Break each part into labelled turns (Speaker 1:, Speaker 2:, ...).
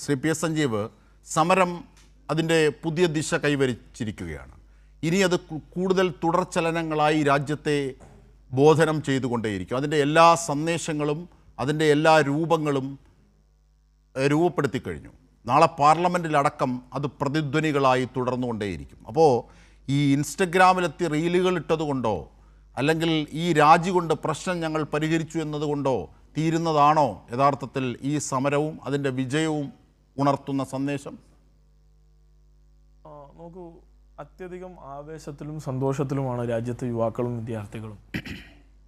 Speaker 1: Shri P S Sanjeev, സമരം അതിൻ്റെ പുതിയ ദിശ കൈവരിച്ചിരിക്കുകയാണ്. ഇനി അത് കൂടുതൽ തുടർചലനങ്ങളായി രാജ്യത്തെ ബോധനം ചെയ്തുകൊണ്ടേയിരിക്കും. അതിൻ്റെ എല്ലാ സന്ദേശങ്ങളും അതിൻ്റെ എല്ലാ രൂപങ്ങളും രൂപപ്പെടുത്തി കഴിഞ്ഞു. നാളെ പാർലമെൻറ്റിലടക്കം അത് പ്രതിധ്വനികളായി തുടർന്നുകൊണ്ടേയിരിക്കും. അപ്പോൾ ഈ ഇൻസ്റ്റഗ്രാമിലെത്തി റീലുകൾ ഇട്ടതുകൊണ്ടോ അല്ലെങ്കിൽ ഈ രാജി കൊണ്ട് പ്രശ്നം ഞങ്ങൾ പരിഹരിച്ചു എന്നതുകൊണ്ടോ തീരുന്നതാണോ യഥാർത്ഥത്തിൽ ഈ സമരവും അതിൻ്റെ വിജയവും ഉണർത്തുന്ന സന്ദേശം?
Speaker 2: നോക്കൂ, അത്യധികം ആവേശത്തിലും സന്തോഷത്തിലുമാണ് രാജ്യത്തെ യുവാക്കളും വിദ്യാർത്ഥികളും.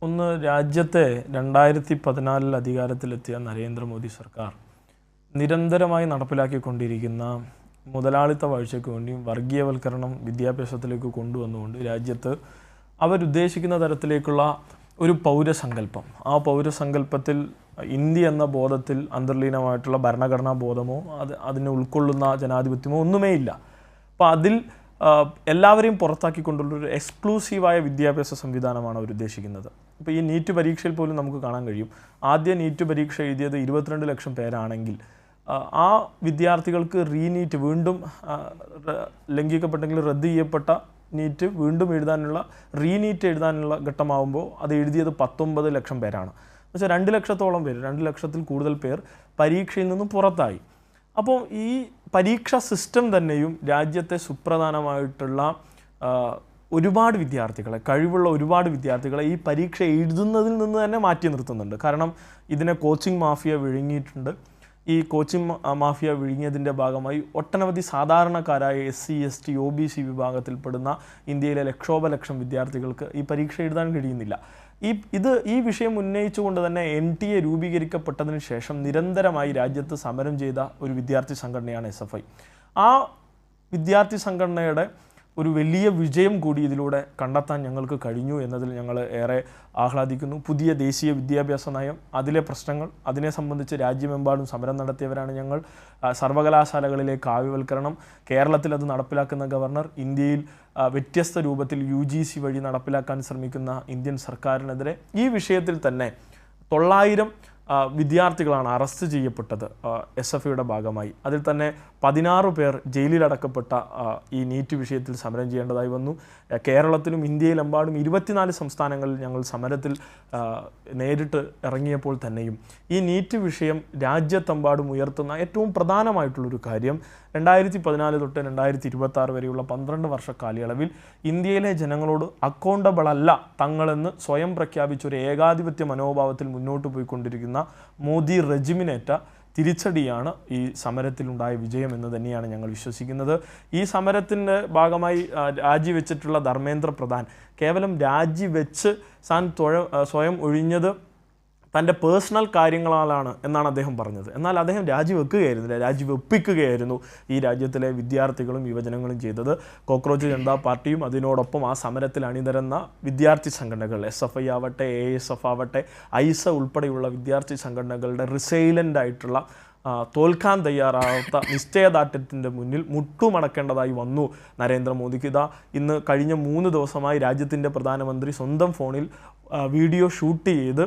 Speaker 2: ഒന്ന്, രാജ്യത്തെ 2014 അധികാരത്തിലെത്തിയ നരേന്ദ്രമോദി സർക്കാർ നിരന്തരമായി നടപ്പിലാക്കിക്കൊണ്ടിരിക്കുന്ന മുതലാളിത്ത വാഴ്ചയ്ക്ക് വേണ്ടിയും വർഗീയവൽക്കരണം വിദ്യാഭ്യാസത്തിലേക്ക് കൊണ്ടുവന്നുകൊണ്ട് രാജ്യത്ത് അവരുദ്ദേശിക്കുന്ന തരത്തിലേക്കുള്ള ഒരു പൗരസങ്കല്പം, ആ പൗരസങ്കല്പത്തിൽ ഇന്ത്യ എന്ന ബോധത്തിൽ അന്തർലീനമായിട്ടുള്ള ഭരണഘടനാ ബോധമോ അതിനെ ഉൾക്കൊള്ളുന്ന ജനാധിപത്യമോ ഒന്നുമേ ഇല്ല. അപ്പോൾ അതിൽ എല്ലാവരെയും പുറത്താക്കിക്കൊണ്ടുള്ളൊരു എക്സ്ക്ലൂസീവായ വിദ്യാഭ്യാസ സംവിധാനമാണ് അവർ ഉദ്ദേശിക്കുന്നത്. ഇപ്പോൾ ഈ നീറ്റ് പരീക്ഷയിൽ പോലും നമുക്ക് കാണാൻ കഴിയും, ആദ്യ നീറ്റ് പരീക്ഷ എഴുതിയത് 22 ലക്ഷം പേരാണെങ്കിൽ ആ വിദ്യാർത്ഥികൾക്ക് റീനീറ്റ് വീണ്ടും ലംഘിക്കപ്പെട്ടെങ്കിൽ റദ്ദ് ചെയ്യപ്പെട്ട നീറ്റ് വീണ്ടും എഴുതാനുള്ള റീനീറ്റ് എഴുതാനുള്ള ഘട്ടമാകുമ്പോൾ അത് എഴുതിയത് 19 ലക്ഷം പേരാണ്. എന്നുവെച്ചാൽ 2 ലക്ഷത്തോളം പേര്, 2 ലക്ഷത്തിൽ കൂടുതൽ പേർ പരീക്ഷയിൽ നിന്നും പുറത്തായി. അപ്പോൾ ഈ പരീക്ഷാ സിസ്റ്റം തന്നെയും രാജ്യത്തെ സുപ്രധാനമായിട്ടുള്ള ഒരുപാട് വിദ്യാർത്ഥികളെ, കഴിവുള്ള ഒരുപാട് വിദ്യാർത്ഥികളെ ഈ പരീക്ഷ എഴുതുന്നതിൽ നിന്ന് തന്നെ മാറ്റി നിർത്തുന്നുണ്ട്. കാരണം ഇതിനെ കോച്ചിങ് മാഫിയ വിഴുങ്ങിയിട്ടുണ്ട്. ഈ കോച്ചിങ് മാഫിയ വിഴുങ്ങിയതിൻ്റെ ഭാഗമായി ഒട്ടനവധി സാധാരണക്കാരായ SC, ST, OBC വിഭാഗത്തിൽപ്പെടുന്ന ഇന്ത്യയിലെ ലക്ഷോപലക്ഷം വിദ്യാർത്ഥികൾക്ക് ഈ പരീക്ഷ എഴുതാൻ കഴിയുന്നില്ല. ഈ വിഷയം ഉന്നയിച്ചുകൊണ്ട് തന്നെ NTA രൂപീകരിക്കപ്പെട്ടതിന് ശേഷം നിരന്തരമായി രാജ്യത്ത് സമരം ചെയ്ത ഒരു വിദ്യാർത്ഥി സംഘടനയാണ് SFI. ആ വിദ്യാർത്ഥി സംഘടനയുടെ ഒരു വലിയ വിജയം കൂടി ഇതിലൂടെ കണ്ടെത്താൻ ഞങ്ങൾക്ക് കഴിഞ്ഞു എന്നതിൽ ഞങ്ങൾ ഏറെ ആഹ്ലാദിക്കുന്നു. പുതിയ ദേശീയ വിദ്യാഭ്യാസ നയം, അതിലെ പ്രശ്നങ്ങൾ, അതിനെ സംബന്ധിച്ച് രാജ്യമെമ്പാടും സമരം നടത്തിയവരാണ് ഞങ്ങൾ. സർവകലാശാലകളിലെ കാവ്യവൽക്കരണം, കേരളത്തിൽ അത് നടപ്പിലാക്കുന്ന ഗവർണർ, ഇന്ത്യയിൽ വ്യത്യസ്ത രൂപത്തിൽ UGC വഴി നടപ്പിലാക്കാൻ ശ്രമിക്കുന്ന ഇന്ത്യൻ സർക്കാരിനെതിരെ ഈ വിഷയത്തിൽ തന്നെ 900 വിദ്യാർത്ഥികളാണ് അറസ്റ്റ് ചെയ്യപ്പെട്ടത് SFIയുടെ ഭാഗമായി. അതിൽ തന്നെ 16 പേർ ജയിലിലടക്കപ്പെട്ട ഈ നീറ്റ് വിഷയത്തിൽ സമരം ചെയ്യേണ്ടതായി വന്നു. കേരളത്തിലും ഇന്ത്യയിലെമ്പാടും 24 സംസ്ഥാനങ്ങളിൽ ഞങ്ങൾ സമരത്തിൽ നേരിട്ട് ഇറങ്ങിയപ്പോൾ തന്നെയും ഈ നീറ്റ് വിഷയം രാജ്യത്തെമ്പാടും ഉയർത്തുന്ന ഏറ്റവും പ്രധാനമായിട്ടുള്ളൊരു കാര്യം 2014 തൊട്ട് 2026 വരെയുള്ള 12 വർഷ കാലയളവിൽ ഇന്ത്യയിലെ ജനങ്ങളോട് അക്കൗണ്ടബിൾ അല്ല തങ്ങളെന്ന് സ്വയം പ്രഖ്യാപിച്ചൊരു ഏകാധിപത്യ മനോഭാവത്തിൽ മുന്നോട്ട് പോയിക്കൊണ്ടിരിക്കുന്ന മോദി റെജിമിനേറ്റ തിരിച്ചടിയാണ് ഈ സമരത്തിലുണ്ടായ വിജയം എന്ന് തന്നെയാണ് ഞങ്ങൾ വിശ്വസിക്കുന്നത്. ഈ സമരത്തിൻ്റെ ഭാഗമായി രാജിവെച്ചിട്ടുള്ള ധർമ്മേന്ദ്ര പ്രധാൻ കേവലം രാജിവെച്ച് സ്വയം ഒഴിഞ്ഞത് തൻ്റെ പേഴ്സണൽ കാര്യങ്ങളാലാണ് എന്നാണ് അദ്ദേഹം പറഞ്ഞത്. എന്നാൽ അദ്ദേഹം രാജിവെക്കുകയായിരുന്നില്ല, രാജിവെപ്പിക്കുകയായിരുന്നു ഈ രാജ്യത്തിലെ വിദ്യാർത്ഥികളും യുവജനങ്ങളും ചെയ്തത്. കോക്രോച്ച് ജനതാ പാർട്ടിയും അതിനോടൊപ്പം ആ സമരത്തിൽ അണിനിരന്ന വിദ്യാർത്ഥി സംഘടനകൾ, SFI ആവട്ടെ, ASF ആവട്ടെ, ISA ഉൾപ്പെടെയുള്ള വിദ്യാർത്ഥി സംഘടനകളുടെ റിസൈലൻ്റ് ആയിട്ടുള്ള തോൽക്കാൻ തയ്യാറാവാത്ത നിശ്ചയദാർഢ്യത്തിൻ്റെ മുന്നിൽ മുട്ടുമടക്കേണ്ടതായി വന്നു നരേന്ദ്രമോദിക്ക്. ഇന്ന് കഴിഞ്ഞ 3 ദിവസമായി രാജ്യത്തിൻ്റെ പ്രധാനമന്ത്രി സ്വന്തം ഫോണിൽ വീഡിയോ ഷൂട്ട് ചെയ്ത്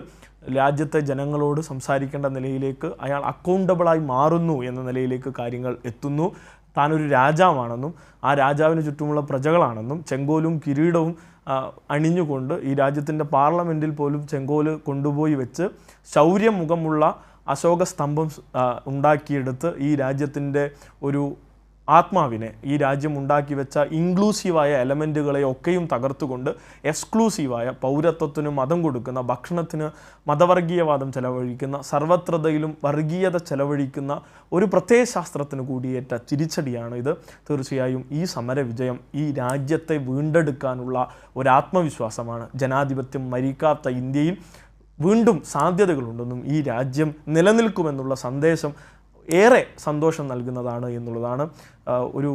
Speaker 2: രാജ്യത്തെ ജനങ്ങളോട് സംസാരിക്കേണ്ട നിലയിലേക്ക് അയാൾ അക്കൗണ്ടബിളായി മാറുന്നു എന്ന നിലയിലേക്ക് കാര്യങ്ങൾ എത്തുന്നു. താനൊരു രാജാവാണെന്നും ആ രാജാവിന് ചുറ്റുമുള്ള പ്രജകളാണെന്നും ചെങ്കോലും കിരീടവും അണിഞ്ഞുകൊണ്ട് ഈ രാജ്യത്തിൻ്റെ പാർലമെൻറ്റിൽ പോലും ചെങ്കോല് കൊണ്ടുപോയി വെച്ച് ശൗര്യമുഖമുള്ള അശോക സ്തംഭം ഉണ്ടാക്കിയെടുത്ത് ഈ രാജ്യത്തിൻ്റെ ഒരു ആത്മാവിനെ, ഈ രാജ്യം ഉണ്ടാക്കി വെച്ച ഇൻക്ലൂസീവായ എലമെൻറ്റുകളെ ഒക്കെയും തകർത്തുകൊണ്ട് എക്സ്ക്ലൂസീവായ പൗരത്വത്തിന് മതം കൊടുക്കുന്ന, ഭക്ഷണത്തിന് മതവർഗീയവാദം ചെലവഴിക്കുന്ന, സർവത്രതയിലും വർഗീയത ചെലവഴിക്കുന്ന ഒരു പ്രത്യയശാസ്ത്രത്തിന് കൂടിയേറ്റ തിരിച്ചടിയാണ് ഇത്. തീർച്ചയായും ഈ സമരവിജയം ഈ രാജ്യത്തെ വീണ്ടെടുക്കാനുള്ള ഒരാത്മവിശ്വാസമാണ്. ജനാധിപത്യം മരിക്കാത്ത ഇന്ത്യയിൽ വീണ്ടും സാധ്യതകളുണ്ടെന്നും ഈ രാജ്യം നിലനിൽക്കുമെന്നുള്ള സന്ദേശം ഏറെ സന്തോഷം നൽകുന്നതാണ് എന്നുള്ളതാണ്. ഒരു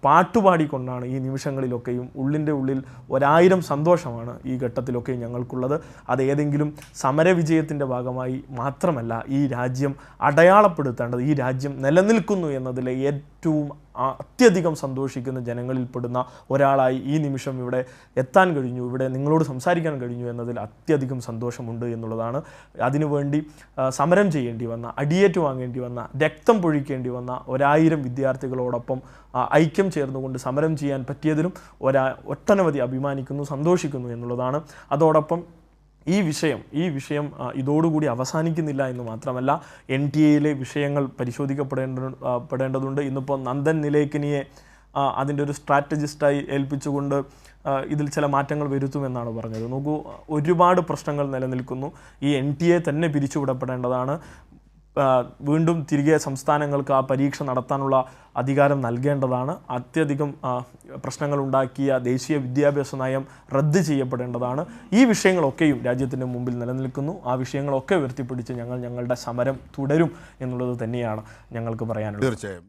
Speaker 2: പാട്ടുപാടിക്കൊണ്ടാണ് ഈ നിമിഷങ്ങളിലൊക്കെയും ഉള്ളിൻ്റെ ഉള്ളിൽ 1000 സന്തോഷമാണ് ഈ ഘട്ടത്തിലൊക്കെയും ഞങ്ങൾക്കുള്ളത്. അത് ഏതെങ്കിലും സമരവിജയത്തിൻ്റെ ഭാഗമായി മാത്രമല്ല, ഈ രാജ്യം അടയാളപ്പെടുത്തേണ്ടത്, ഈ രാജ്യം നിലനിൽക്കുന്നു എന്നതിലെ ഏറ്റവും അത്യധികം സന്തോഷിക്കുന്ന ജനങ്ങളിൽപ്പെടുന്ന ഒരാളായി ഈ നിമിഷം ഇവിടെ എത്താൻ കഴിഞ്ഞു, ഇവിടെ നിങ്ങളോട് സംസാരിക്കാൻ കഴിഞ്ഞു എന്നതിൽ അത്യധികം സന്തോഷമുണ്ട് എന്നുള്ളതാണ്. അതിനുവേണ്ടി സമരം ചെയ്യേണ്ടി വന്ന, അടിയേറ്റ് വാങ്ങേണ്ടി വന്ന, രക്തം പൊഴിക്കേണ്ടി വന്ന 1000 വിദ്യാർത്ഥികളോടൊപ്പം ഐക്യം ചേർന്നുകൊണ്ട് സമരം ചെയ്യാൻ പറ്റിയതിലും ഒട്ടനവധി അഭിമാനിക്കുന്നു, സന്തോഷിക്കുന്നു എന്നുള്ളതാണ്. അതോടൊപ്പം ഈ വിഷയം ഇതോടുകൂടി അവസാനിക്കുന്നില്ല എന്ന് മാത്രമല്ല, NTA വിഷയങ്ങൾ പരിശോധിക്കപ്പെടേണ്ടതുണ്ട്. ഇന്നിപ്പോൾ നന്ദൻ നിലേക്കനിയെ അതിൻ്റെ ഒരു സ്ട്രാറ്റജിസ്റ്റായി ഏൽപ്പിച്ചുകൊണ്ട് ഇതിൽ ചില മാറ്റങ്ങൾ വരുത്തുമെന്നാണ് പറഞ്ഞത്. നോക്കൂ, ഒരുപാട് പ്രശ്നങ്ങൾ നിലനിൽക്കുന്നു. ഈ NTA തന്നെ പിരിച്ചുവിടപ്പെടേണ്ടതാണ്. വീണ്ടും തിരികെ സംസ്ഥാനങ്ങൾക്ക് ആ പരീക്ഷ നടത്താനുള്ള അധികാരം നൽകേണ്ടതാണ്. അത്യധികം പ്രശ്നങ്ങളുണ്ടാക്കിയ ദേശീയ വിദ്യാഭ്യാസ നയം റദ്ദ് ചെയ്യപ്പെടേണ്ടതാണ്. ഈ വിഷയങ്ങളൊക്കെയും രാജ്യത്തിൻ്റെ മുമ്പിൽ നിലനിൽക്കുന്നു. ആ വിഷയങ്ങളൊക്കെ ഉയർത്തിപ്പിടിച്ച് ഞങ്ങളുടെ സമരം തുടരും എന്നുള്ളത് തന്നെയാണ് ഞങ്ങൾക്ക് പറയാനുള്ളത്.
Speaker 1: തീർച്ചയായും.